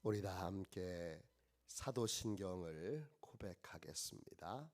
우리 다 함께 사도신경을 고백하겠습니다.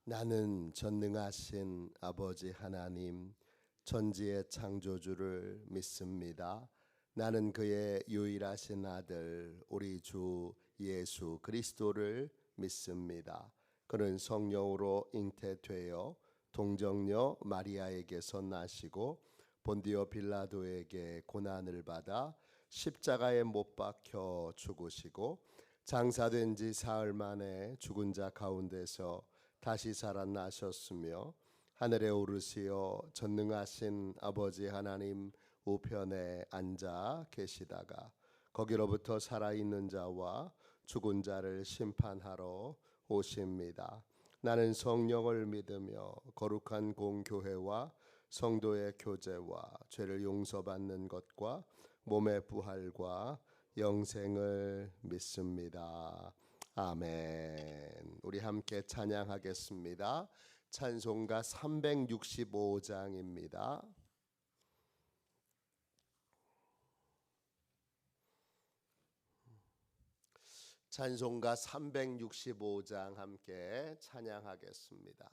나는 전능하신 아버지 하나님 천지의 창조주를 믿습니다. 나는 그의 유일하신 아들 우리 주 예수 그리스도를 믿습니다. 그는 성령으로 잉태되어 동정녀 마리아에게서 나시고 본디오 빌라도에게 고난을 받아 십자가에 못 박혀 죽으시고 장사된 지 사흘 만에 죽은 자 가운데서 다시 살아나셨으며 하늘에 오르시어 전능하신 아버지 하나님 우편에 앉아 계시다가 거기로부터 살아있는 자와 죽은 자를 심판하러 오십니다. 나는 성령을 믿으며 거룩한 공교회와 성도의 교제와 죄를 용서받는 것과 몸의 부활과 영생을 믿습니다. 아멘. 우리 함께 찬양하겠습니다. 찬송가 365장입니다. 찬송가 365장 함께 찬양하겠습니다.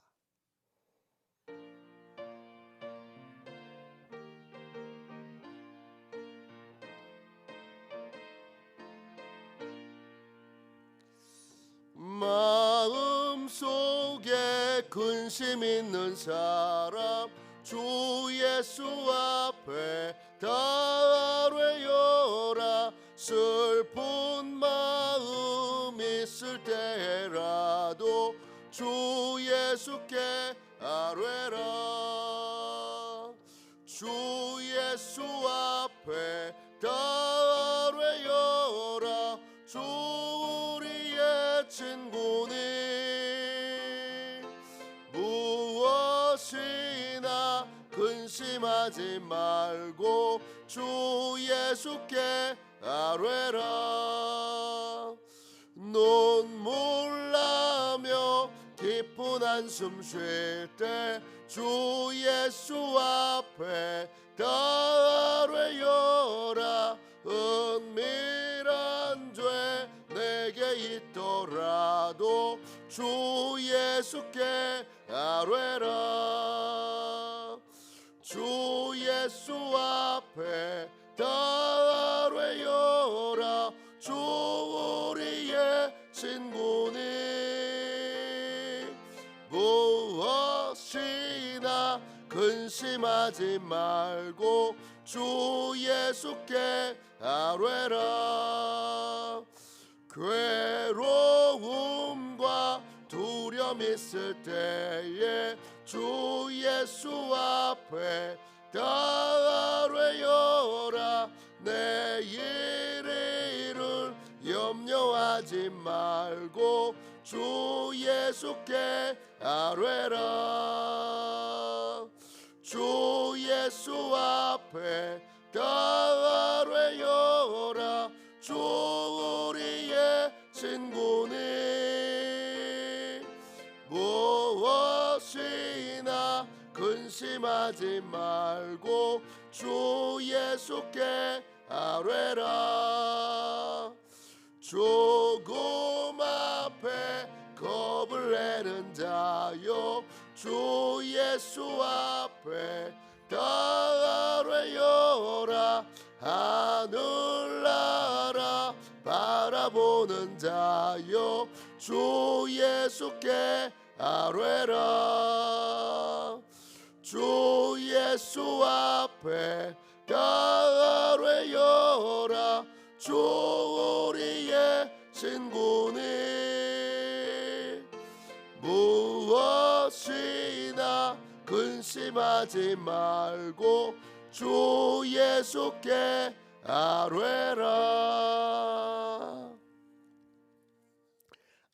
마음속에 근심 있는 사람 주 예수 앞에 다 아뢰어라. 슬픈 마음 있을 때라도 주 예수께 아뢰라. 주 예수 앞에 다 아뢰어라. 주 우리의 친구니 무엇이나 근심하지 말고 주 예수께 아뢰라. 눈물 나며 깊은 한숨 쉴 때 주 예수 앞에 다 아뢰어라. 은밀한 죄 내게 있더라도 주 예수께 아뢰라. 주 예수 앞에 다 아뢰어라. 주 우리의 친구니 무엇이나 근심하지 말고 주 예수께 아뢰라. 괴로움과 두려움 있을 때에 주 예수 앞에 다 아뢰어라. 내일을 염려하지 말고 주 예수께 아뢰라. 주 예수 앞에 다 아뢰어라. 주 우리의 친구니 무엇이나 근심하지 말고 주 예수께 아뢰라. 죽음 앞에 겁을 내는 자여 주 예수 앞에 다 아뢰어라. 하늘나라 바라보는 자여 주 예수께 아뢰라. 주 예수 앞에 다 아뢰어라. 주 우리의 친구니 무엇이나 근심하지 말고 주 예수께 아뢰라.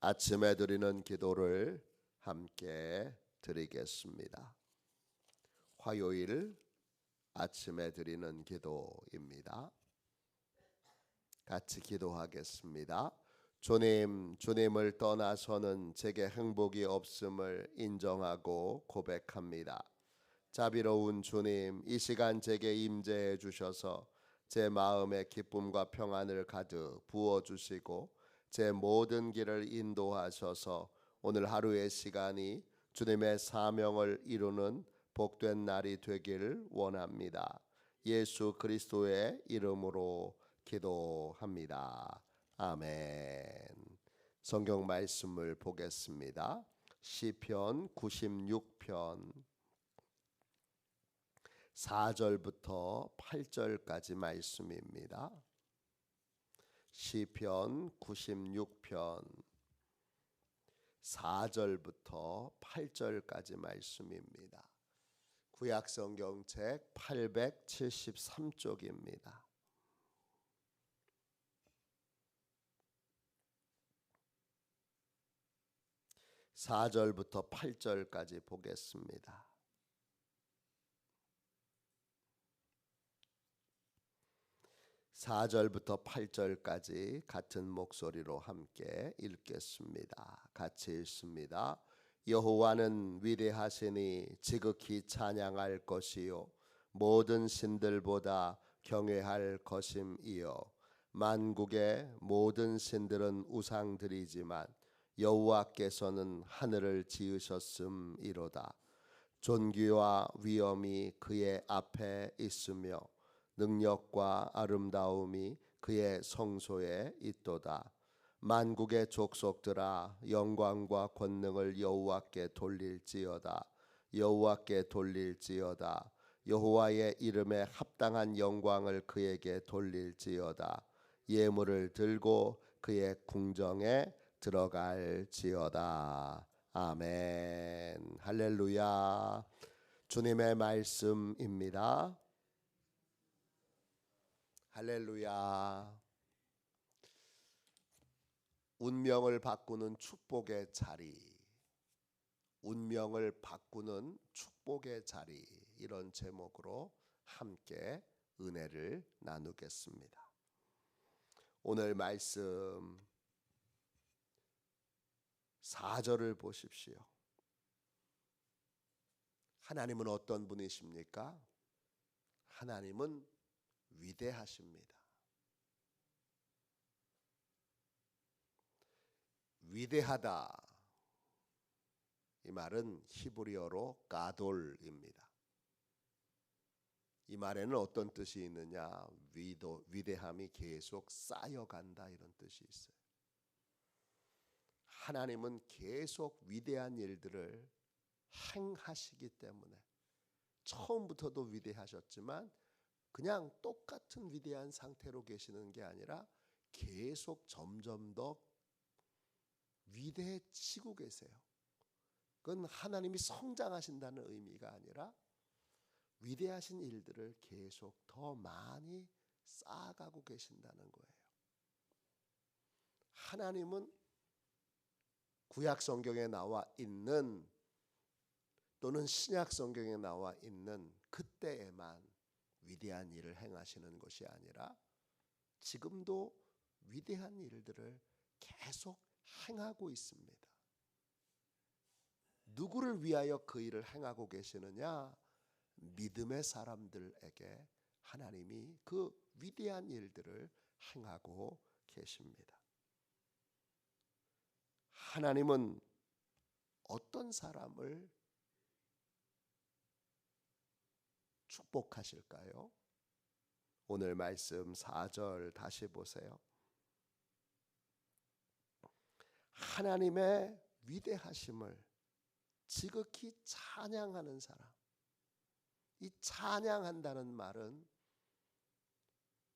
아침에 드리는 기도를 함께 드리겠습니다. 화요일 아침에 드리는 기도입니다. 같이 기도하겠습니다. 주님을 떠나서는 제게 행복이 없음을 인정하고 고백합니다. 자비로운 주님, 이 시간 제게 임재해 주셔서 제 마음에 기쁨과 평안을 가득 부어주시고 제 모든 길을 인도하셔서 오늘 하루의 시간이 주님의 사명을 이루는 복된 날이 되길 원합니다. 예수 그리스도의 이름으로 기도합니다. 아멘. 성경 말씀을 보겠습니다. 시편 96편 4절부터 8절까지 말씀입니다. 시편 96편 4절부터 8절까지 말씀입니다. 구약 성경책 873쪽입니다. 4절부터 8절까지 보겠습니다. (4절부터) (8절까지) 같은 목소리로 함께 읽겠습니다. 같이 읽습니다. 여호와는 위대하시니 지극히 찬양할 것이요 모든 신들보다 경외할 것임이요 만국의 모든 신들은 우상들이지만 여호와께서는 하늘을 지으셨음이로다. 존귀와 위엄이 그의 앞에 있으며 능력과 아름다움이 그의 성소에 있도다. 만국의 족속들아 영광과 권능을 여호와께 돌릴지어다. 여호와께 돌릴지어다. 여호와의 이름에 합당한 영광을 그에게 돌릴지어다. 예물을 들고 그의 궁정에 들어갈지어다. 아멘. 할렐루야. 주님의 말씀입니다. 할렐루야. 운명을 바꾸는 축복의 자리, 운명을 바꾸는 축복의 자리, 이런 제목으로 함께 은혜를 나누겠습니다. 오늘 말씀 4절을 보십시오. 하나님은 어떤 분이십니까? 하나님은 위대하십니다. 위대하다, 이 말은 히브리어로 가돌입니다. 이 말에는 어떤 뜻이 있느냐? 위대함이 계속 쌓여간다, 이런 뜻이 있어요. 하나님은 계속 위대한 일들을 행하시기 때문에 처음부터도 위대하셨지만 그냥 똑같은 위대한 상태로 계시는 게 아니라 계속 점점 더 위대해지고 계세요. 그건 하나님이 성장하신다는 의미가 아니라 위대하신 일들을 계속 더 많이 쌓아가고 계신다는 거예요. 하나님은 구약 성경에 나와 있는 또는 신약 성경에 나와 있는 그때에만 위대한 일을 행하시는 것이 아니라 지금도 위대한 일들을 계속 행하고 있습니다. 누구를 위하여 그 일을 행하고 계시느냐? 믿음의 사람들에게 하나님이 그 위대한 일들을 행하고 계십니다. 하나님은 어떤 사람을 축복하실까요? 오늘 말씀 4절 다시 보세요. 하나님의 위대하심을 지극히 찬양하는 사람. 이 찬양한다는 말은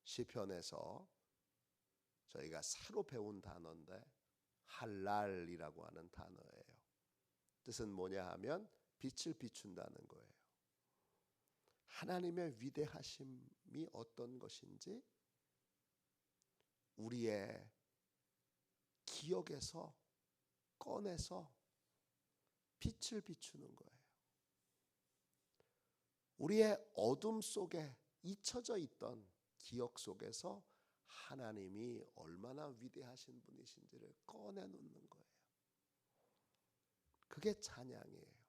시편에서 저희가 새로 배운 단어인데 할랄이라고 하는 단어예요. 뜻은 뭐냐 하면 빛을 비춘다는 거예요. 하나님의 위대하심이 어떤 것인지 우리의 기억에서 꺼내서 빛을 비추는 거예요. 우리의 어둠 속에 잊혀져 있던 기억 속에서 하나님이 얼마나 위대하신 분이신지를 꺼내놓는 거예요. 그게 찬양이에요.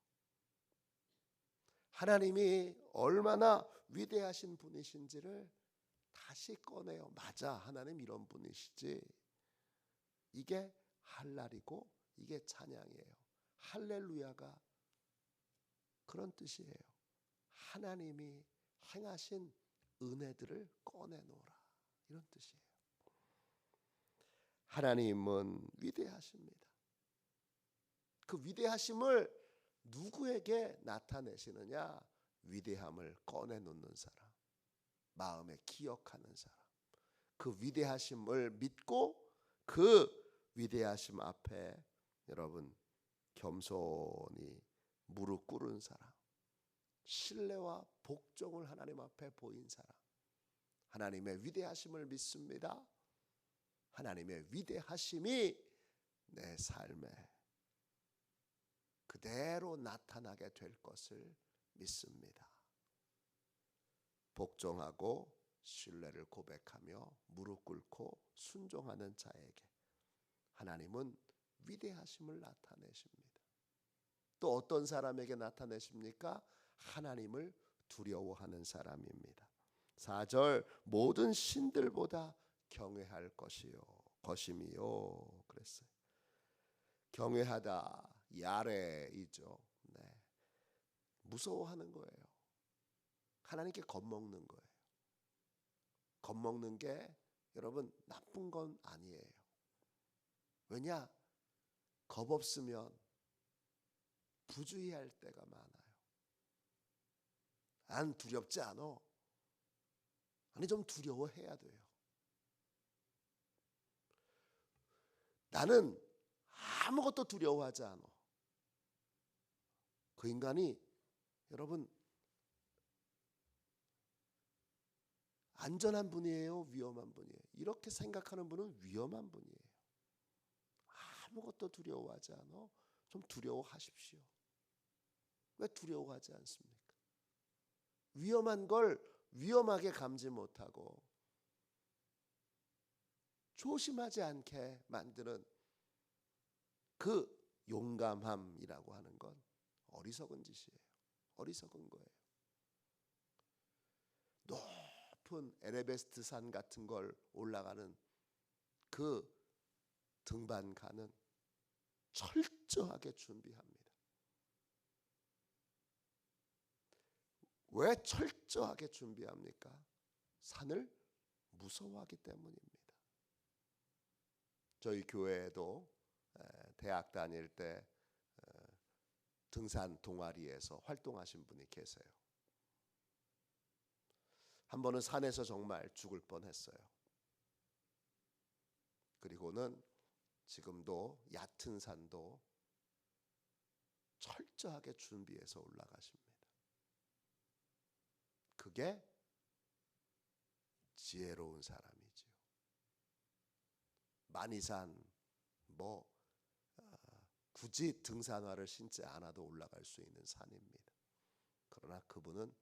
하나님이 얼마나 위대하신 분이신지를 다시 꺼내요. 맞아, 하나님 이런 분이시지. 이게 할랄이고 이게 찬양이에요. 할렐루야가 그런 뜻이에요. 하나님이 행하신 은혜들을 꺼내놓으라, 이런 뜻이에요. 하나님은 위대하십니다. 그 위대하심을 누구에게 나타내시느냐? 위대함을 꺼내놓는 사람, 마음에 기억하는 사람, 그 위대하심을 믿고 그 위대하심 앞에 여러분 겸손히 무릎 꿇은 사람, 신뢰와 복종을 하나님 앞에 보인 사람, 하나님의 위대하심을 믿습니다. 하나님의 위대하심이 내 삶에 그대로 나타나게 될 것을 믿습니다. 복종하고 신뢰를 고백하며 무릎 꿇고 순종하는 자에게 하나님은 위대하심을 나타내십니다. 또 어떤 사람에게 나타내십니까? 하나님을 두려워하는 사람입니다. 4절 모든 신들보다 경외할 것임이요 그랬어요. 경외하다, 야레이죠. 네. 무서워하는 거예요. 하나님께 겁먹는 거예요. 겁먹는 게 여러분 나쁜 건 아니에요. 왜냐? 겁 없으면 부주의할 때가 많아요. 난 두렵지 않아. 아니 좀 두려워해야 돼요. 나는 아무것도 두려워하지 않아. 그 인간이 여러분 안전한 분이에요, 위험한 분이에요? 이렇게 생각하는 분은 위험한 분이에요. 아무것도 두려워하지 않아. 좀 두려워하십시오. 왜 두려워하지 않습니까? 위험한 걸 위험하게 감지 못하고 조심하지 않게 만드는 그 용감함이라고 하는 건 어리석은 짓이에요. 어리석은 거예요. 높은 에베레스트 산 같은 걸 올라가는 그 등반가는 철저하게 준비합니다. 왜 철저하게 준비합니까? 산을 무서워하기 때문입니다. 저희 교회에도 대학 다닐 때 등산 동아리에서 활동하신 분이 계세요. 한 번은 산에서 정말 죽을 뻔했어요. 그리고는 지금도 얕은 산도 철저하게 준비해서 올라가십니다. 그게 지혜로운 사람이지요. 만이산 굳이 등산화를 신지 않아도 올라갈 수 있는 산입니다. 그러나 그분은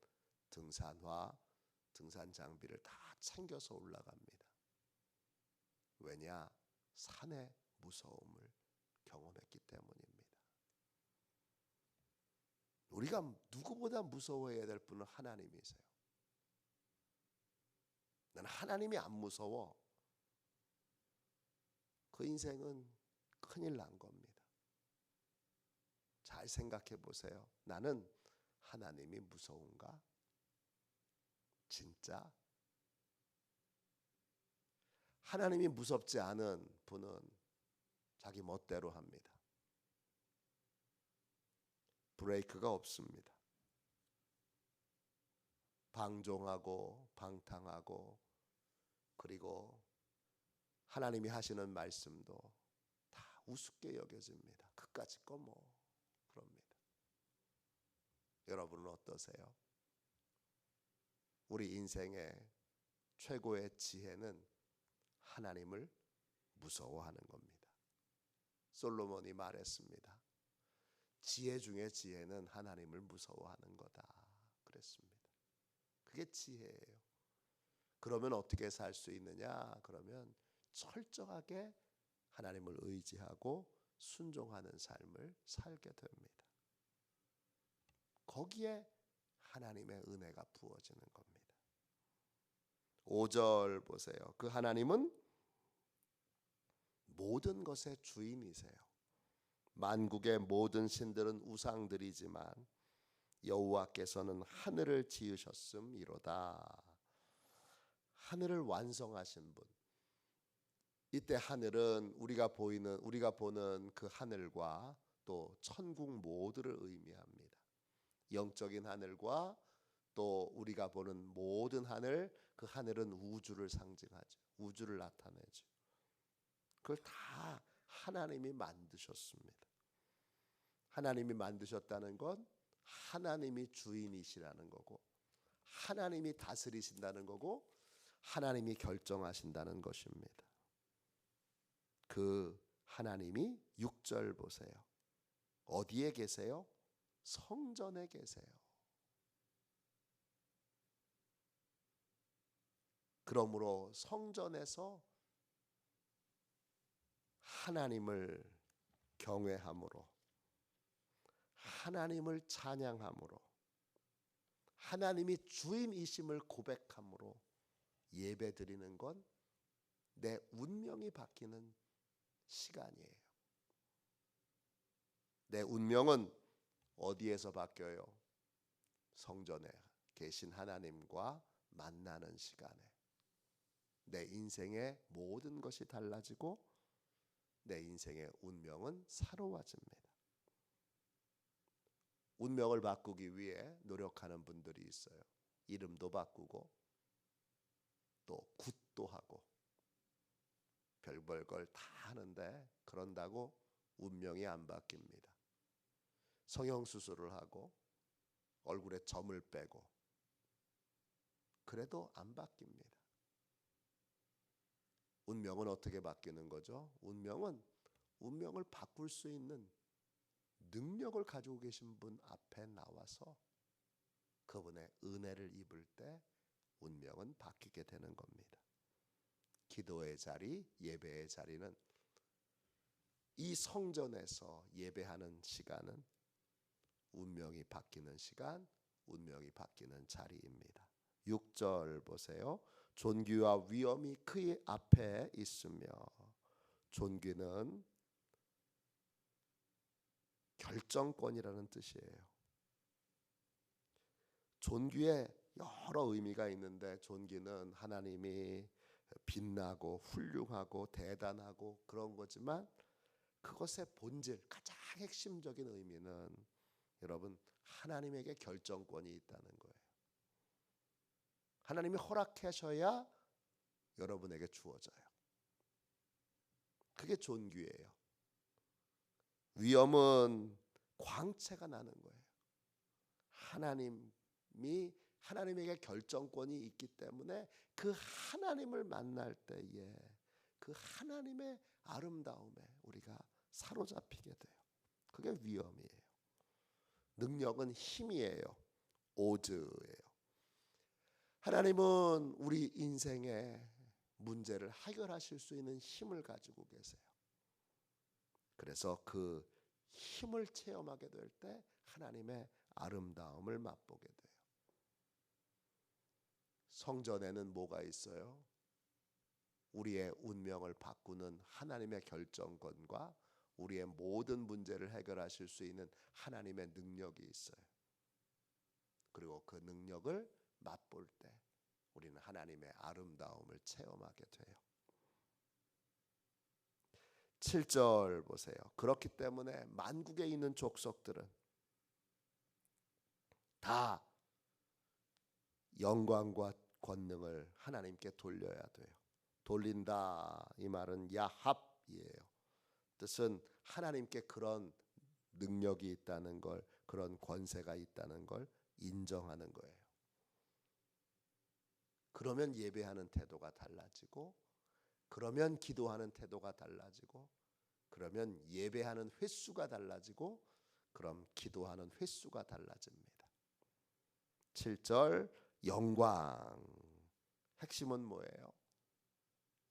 등산화, 등산 장비를 다 챙겨서 올라갑니다. 왜냐? 산의 무서움을 경험했기 때문입니다. 우리가 누구보다 무서워해야 될 분은 하나님이세요. 나는 하나님이 안 무서워. 그 인생은 큰일 난 겁니다. 잘 생각해 보세요. 나는 하나님이 무서운가? 진짜? 하나님이 무섭지 않은 분은 자기 멋대로 합니다. 브레이크가 없습니다. 방종하고 방탕하고 그리고 하나님이 하시는 말씀도 다 우습게 여겨집니다. 그까짓 거 그럽니다. 여러분은 어떠세요? 우리 인생의 최고의 지혜는 하나님을 무서워하는 겁니다. 솔로몬이 말했습니다. 지혜 중에 지혜는 하나님을 무서워하는 거다 그랬습니다. 그게 지혜예요. 그러면 어떻게 살 수 있느냐? 그러면 철저하게 하나님을 의지하고 순종하는 삶을 살게 됩니다. 거기에 하나님의 은혜가 부어지는 겁니다. 5절 보세요. 그 하나님은 모든 것의 주인이세요. 만국의 모든 신들은 우상들이지만 여호와께서는 하늘을 지으셨음이로다. 하늘을 완성하신 분. 이때 하늘은 우리가 보는 그 하늘과 또 천국 모두를 의미합니다. 영적인 하늘과 또 우리가 보는 모든 하늘, 그 하늘은 우주를 상징하죠. 우주를 나타내죠. 그걸 다 하나님이 만드셨습니다. 하나님이 만드셨다는 건 하나님이 주인이시라는 거고, 하나님이 다스리신다는 거고, 하나님이 결정하신다는 것입니다. 그 하나님이 6절 보세요. 어디에 계세요? 성전에 계세요. 그러므로 성전에서 하나님을 경외함으로, 하나님을 찬양함으로, 하나님이 주인이심을 고백함으로 예배 드리는 건 내 운명이 바뀌는 시간이에요. 내 운명은 어디에서 바뀌어요? 성전에 계신 하나님과 만나는 시간에 내 인생의 모든 것이 달라지고 내 인생의 운명은 새로워집니다. 운명을 바꾸기 위해 노력하는 분들이 있어요. 이름도 바꾸고 또 굿도 하고 별별 걸 다 하는데 그런다고 운명이 안 바뀝니다. 성형수술을 하고 얼굴에 점을 빼고 그래도 안 바뀝니다. 운명은 어떻게 바뀌는 거죠? 운명을 바꿀 수 있는 능력을 가지고 계신 분 앞에 나와서 그분의 은혜를 입을 때 운명은 바뀌게 되는 겁니다. 기도의 자리, 예배의 자리는 이 성전에서 예배하는 시간은 운명이 바뀌는 시간, 운명이 바뀌는 자리입니다. 6절 보세요. 존귀와 위엄이 그의 앞에 있으며, 존귀는 결정권이라는 뜻이에요. 존귀에 여러 의미가 있는데 존귀는 하나님이 빛나고 훌륭하고 대단하고 그런 거지만 그것의 본질, 가장 핵심적인 의미는 여러분 하나님에게 결정권이 있다는 거예요. 하나님이 허락하셔야 여러분에게 주어져요. 그게 존귀예요. 위엄은 광채가 나는 거예요. 하나님에게 결정권이 있기 때문에 그 하나님을 만날 때에 그 하나님의 아름다움에 우리가 사로잡히게 돼요. 그게 위엄이에요. 능력은 힘이에요. 오즈예요. 하나님은 우리 인생의 문제를 해결하실 수 있는 힘을 가지고 계세요. 그래서 그 힘을 체험하게 될 때 하나님의 아름다움을 맛보게 돼요. 성전에는 뭐가 있어요? 우리의 운명을 바꾸는 하나님의 결정권과 우리의 모든 문제를 해결하실 수 있는 하나님의 능력이 있어요. 그리고 그 능력을 맛볼 때 우리는 하나님의 아름다움을 체험하게 돼요. 7절 보세요. 그렇기 때문에 만국에 있는 족속들은 다 영광과 권능을 하나님께 돌려야 돼요. 돌린다 이 말은 야합이에요. 뜻은 하나님께 그런 능력이 있다는 걸, 그런 권세가 있다는 걸 인정하는 거예요. 그러면 예배하는 태도가 달라지고, 그러면 기도하는 태도가 달라지고, 그러면 예배하는 횟수가 달라지고, 그럼 기도하는 횟수가 달라집니다. 7절 영광. 핵심은 뭐예요?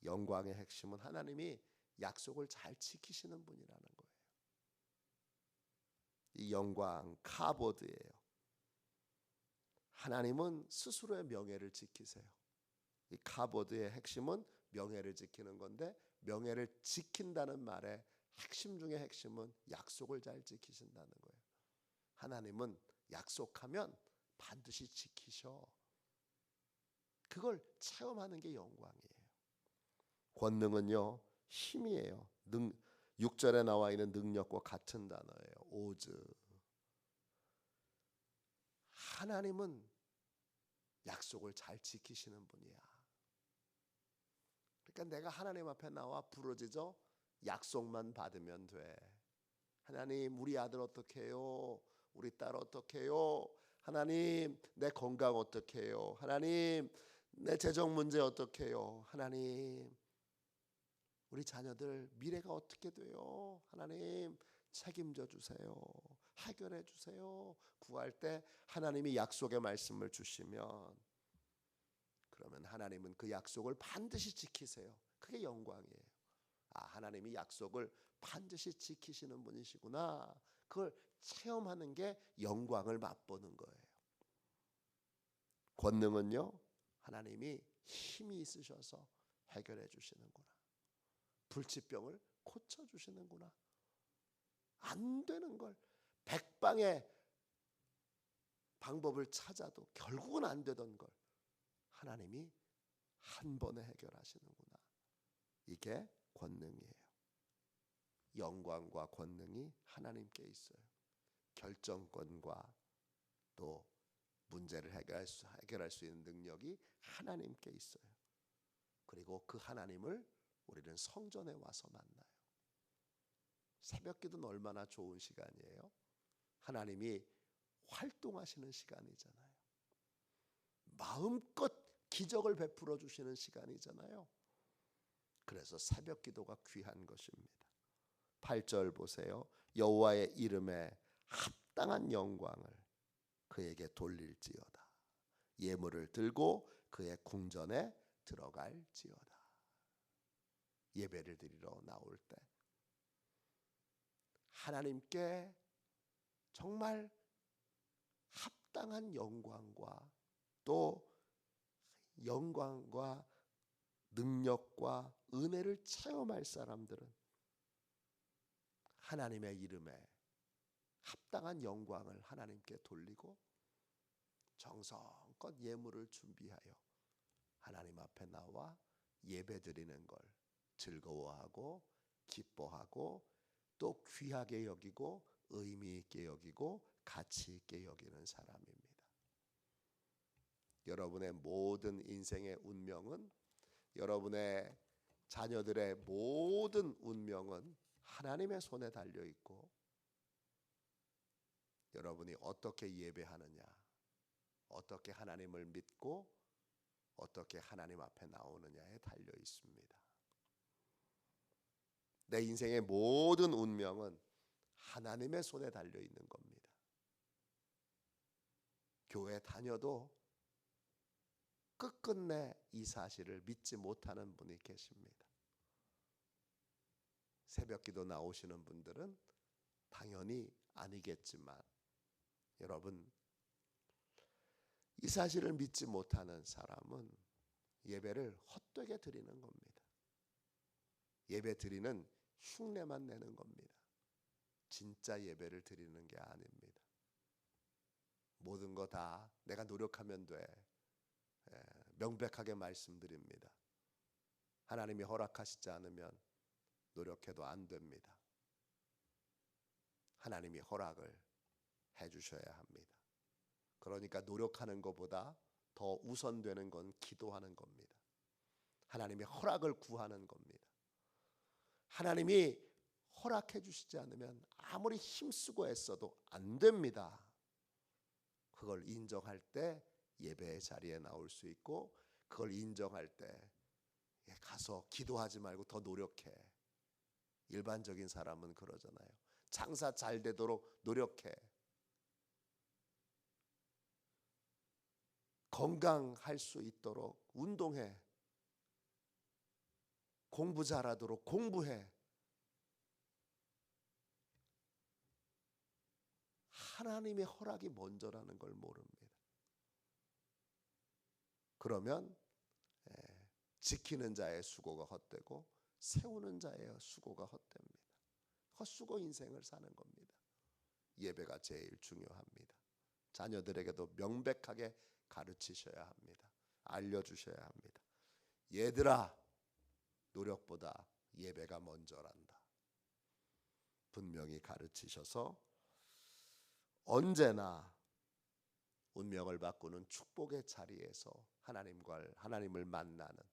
영광의 핵심은 하나님이 약속을 잘 지키시는 분이라는 거예요. 이 영광 카보드예요. 하나님은 스스로의 명예를 지키세요. 이 카보드의 핵심은 명예를 지키는 건데, 명예를 지킨다는 말의 핵심 중에 핵심은 약속을 잘 지키신다는 거예요. 하나님은 약속하면 반드시 지키셔. 그걸 체험하는 게 영광이에요. 권능은요, 힘이에요. 6절에 나와 있는 능력과 같은 단어예요. 오즈. 하나님은 약속을 잘 지키시는 분이야. 그러니까 내가 하나님 앞에 나와 부르짖어 약속만 받으면 돼. 하나님, 우리 아들 어떻게 해요? 우리 딸 어떻게 해요? 하나님, 내 건강 어떻게 해요? 하나님, 내 재정 문제 어떻게 해요? 하나님, 우리 자녀들 미래가 어떻게 돼요? 하나님, 책임져 주세요. 해결해 주세요. 구할 때 하나님이 약속의 말씀을 주시면, 그러면 하나님은 그 약속을 반드시 지키세요. 그게 영광이에요. 아, 하나님이 약속을 반드시 지키시는 분이시구나. 그걸 체험하는 게 영광을 맛보는 거예요. 권능은요, 하나님이 힘이 있으셔서 해결해 주시는구나. 불치병을 고쳐 주시는구나. 안 되는 걸 백방의 방법을 찾아도 결국은 안 되던 걸 하나님이 한 번에 해결하시는구나. 이게 권능이에요. 영광과 권능이 하나님께 있어요. 결정권과 또 문제를 해결할 수 있는 능력이 하나님께 있어요. 그리고 그 하나님을 우리는 성전에 와서 만나요. 새벽기도는 얼마나 좋은 시간이에요. 하나님이 활동하시는 시간이잖아요. 마음껏 기적을 베풀어 주시는 시간이잖아요. 그래서 새벽기도가 귀한 것입니다. 8절 보세요. 여호와의 이름에 합당한 영광을 그에게 돌릴지어다. 예물을 들고 그의 궁전에 들어갈지어다. 예배를 드리러 나올 때 하나님께 정말 합당한 영광과 또 영광과 능력과 은혜를 체험할 사람들은 하나님의 이름에 합당한 영광을 하나님께 돌리고 정성껏 예물을 준비하여 하나님 앞에 나와 예배드리는 걸 즐거워하고 기뻐하고 또 귀하게 여기고 의미 있게 여기고 가치 있게 여기는 사람입니다. 여러분의 모든 인생의 운명은, 여러분의 자녀들의 모든 운명은 하나님의 손에 달려 있고, 여러분이 어떻게 예배하느냐, 어떻게 하나님을 믿고 어떻게 하나님 앞에 나오느냐에 달려 있습니다. 내 인생의 모든 운명은 하나님의 손에 달려 있는 겁니다. 교회 다녀도 끝끝내 이 사실을 믿지 못하는 분이 계십니다. 새벽기도 나오시는 분들은 당연히 아니겠지만, 여러분, 이 사실을 믿지 못하는 사람은 예배를 헛되게 드리는 겁니다. 예배 드리는 흉내만 내는 겁니다. 진짜 예배를 드리는 게 아닙니다. 모든 거 다 내가 노력하면 돼. 명백하게 말씀드립니다. 하나님이 허락하시지 않으면 노력해도 안 됩니다. 하나님이 허락을 해주셔야 합니다. 그러니까 노력하는 것보다 더 우선되는 건 기도하는 겁니다. 하나님의 허락을 구하는 겁니다. 하나님이 허락해 주시지 않으면 아무리 힘쓰고 애써도 안 됩니다. 그걸 인정할 때 예배의 자리에 나올 수 있고, 그걸 인정할 때 가서 기도하지 말고 더 노력해. 일반적인 사람은 그러잖아요. 장사 잘 되도록 노력해. 건강할 수 있도록 운동해. 공부 잘하도록 공부해. 하나님의 허락이 먼저라는 걸 모릅니다. 그러면 지키는 자의 수고가 헛되고 세우는 자의 수고가 헛됩니다. 헛수고 인생을 사는 겁니다. 예배가 제일 중요합니다. 자녀들에게도 명백하게 가르치셔야 합니다. 알려주셔야 합니다. 얘들아, 노력보다 예배가 먼저란다. 분명히 가르치셔서 언제나 운명을 바꾸는 축복의 자리에서 하나님을 만나는,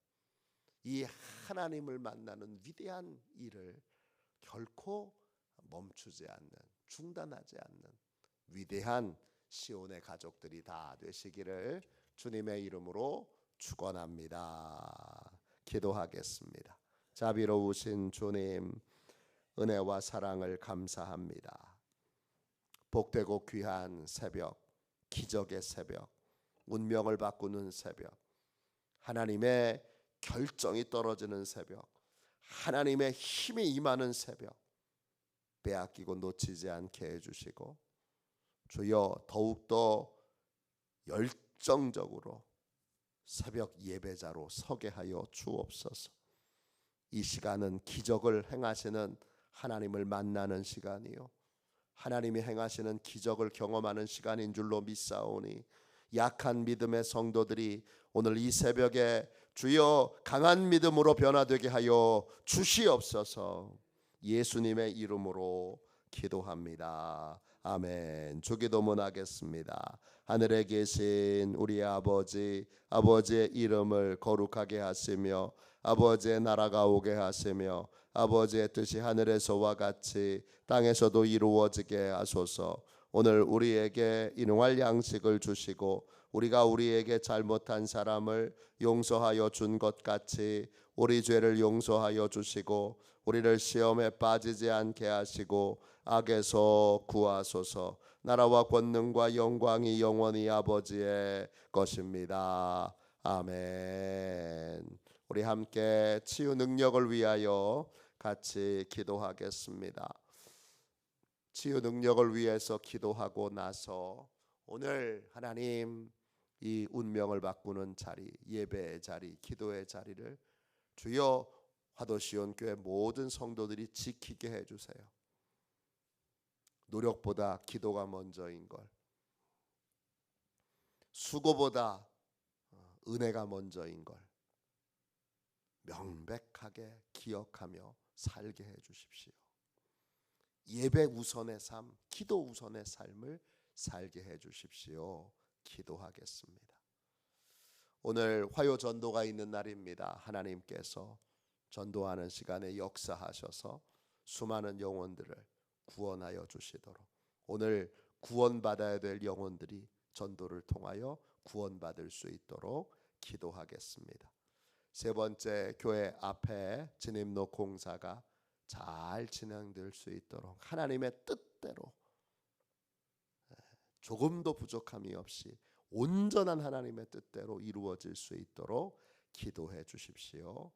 이 하나님을 만나는 위대한 일을 결코 멈추지 않는, 중단하지 않는 위대한 시온의 가족들이 다 되시기를 주님의 이름으로 축원합니다. 기도하겠습니다. 자비로우신 주님, 은혜와 사랑을 감사합니다. 복되고 귀한 새벽, 기적의 새벽, 운명을 바꾸는 새벽, 하나님의 결정이 떨어지는 새벽, 하나님의 힘이 임하는 새벽, 빼앗기고 놓치지 않게 해주시고 주여 더욱더 열정적으로 새벽 예배자로 서게 하여 주옵소서. 이 시간은 기적을 행하시는 하나님을 만나는 시간이요, 하나님이 행하시는 기적을 경험하는 시간인 줄로 믿사오니 약한 믿음의 성도들이 오늘 이 새벽에 주여 강한 믿음으로 변화되게 하여 주시옵소서. 예수님의 이름으로 기도합니다. 아멘. 주기도문 하겠습니다. 하늘에 계신 우리 아버지, 아버지의 이름을 거룩하게 하시며 아버지의 나라가 오게 하시며 아버지의 뜻이 하늘에서와 같이 땅에서도 이루어지게 하소서. 오늘 우리에게 일용할 양식을 주시고 우리가 우리에게 잘못한 사람을 용서하여 준 것 같이 우리 죄를 용서하여 주시고 우리를 시험에 빠지지 않게 하시고 악에서 구하소서. 나라와 권능과 영광이 영원히 아버지의 것입니다. 아멘. 우리 함께 치유 능력을 위하여 같이 기도하겠습니다. 치유 능력을 위해서 기도하고 나서 오늘 하나님 이 운명을 바꾸는 자리, 예배의 자리, 기도의 자리를 주여 화도시온 교회 모든 성도들이 지키게 해주세요. 노력보다 기도가 먼저인 걸, 수고보다 은혜가 먼저인 걸 명백하게 기억하며 살게 해주십시오. 예배 우선의 삶, 기도 우선의 삶을 살게 해주십시오. 기도하겠습니다. 오늘 화요 전도가 있는 날입니다. 하나님께서 전도하는 시간에 역사하셔서 수많은 영혼들을 구원하여 주시도록, 오늘 구원받아야 될 영혼들이 전도를 통하여 구원받을 수 있도록 기도하겠습니다. 세 번째, 교회 앞에 진입로 공사가 잘 진행될 수 있도록 하나님의 뜻대로 조금도 부족함이 없이 온전한 하나님의 뜻대로 이루어질 수 있도록 기도해 주십시오.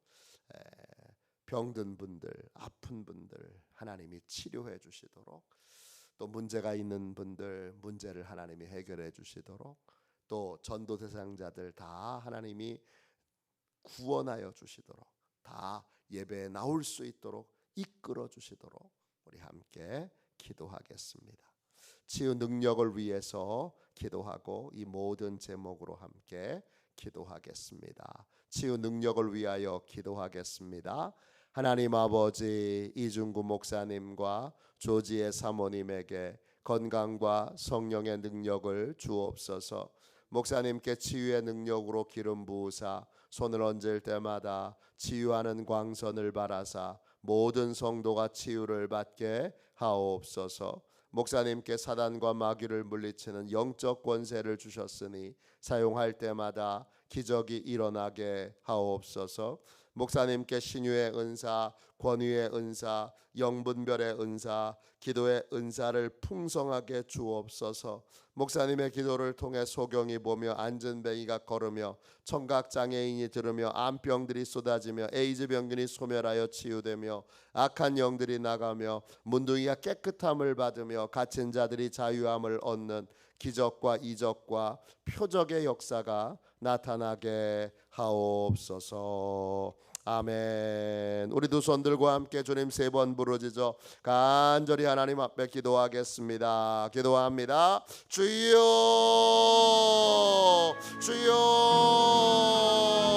병든 분들, 아픈 분들 하나님이 치료해 주시도록, 또 문제가 있는 분들 문제를 하나님이 해결해 주시도록, 또 전도 대상자들 다 하나님이 구원하여 주시도록, 다 예배에 나올 수 있도록 이끌어 주시도록 우리 함께 기도하겠습니다. 치유 능력을 위해서 기도하고 이 모든 제목으로 함께 기도하겠습니다. 치유 능력을 위하여 기도하겠습니다. 하나님 아버지, 이중구 목사님과 조지의 사모님에게 건강과 성령의 능력을 주옵소서. 목사님께 치유의 능력으로 기름 부으사 손을 얹을 때마다 치유하는 광선을 바라사 모든 성도가 치유를 받게 하옵소서. 목사님께 사단과 마귀를 물리치는 영적 권세를 주셨으니 사용할 때마다 기적이 일어나게 하옵소서. 목사님께 신유의 은사, 권위의 은사, 영분별의 은사, 기도의 은사를 풍성하게 주옵소서. 목사님의 기도를 통해 소경이 보며 안전뱅이가 걸으며 청각장애인이 들으며 암병들이 쏟아지며 에이즈 병균이 소멸하여 치유되며 악한 영들이 나가며 문둥이가 깨끗함을 받으며 갇힌 자들이 자유함을 얻는 기적과 이적과 표적의 역사가 나타나게 하옵소서. 아멘. 우리 두 손 들고 함께 주님 세 번 부르짖어 간절히 하나님 앞에 기도하겠습니다. 기도합니다. 주여, 주여.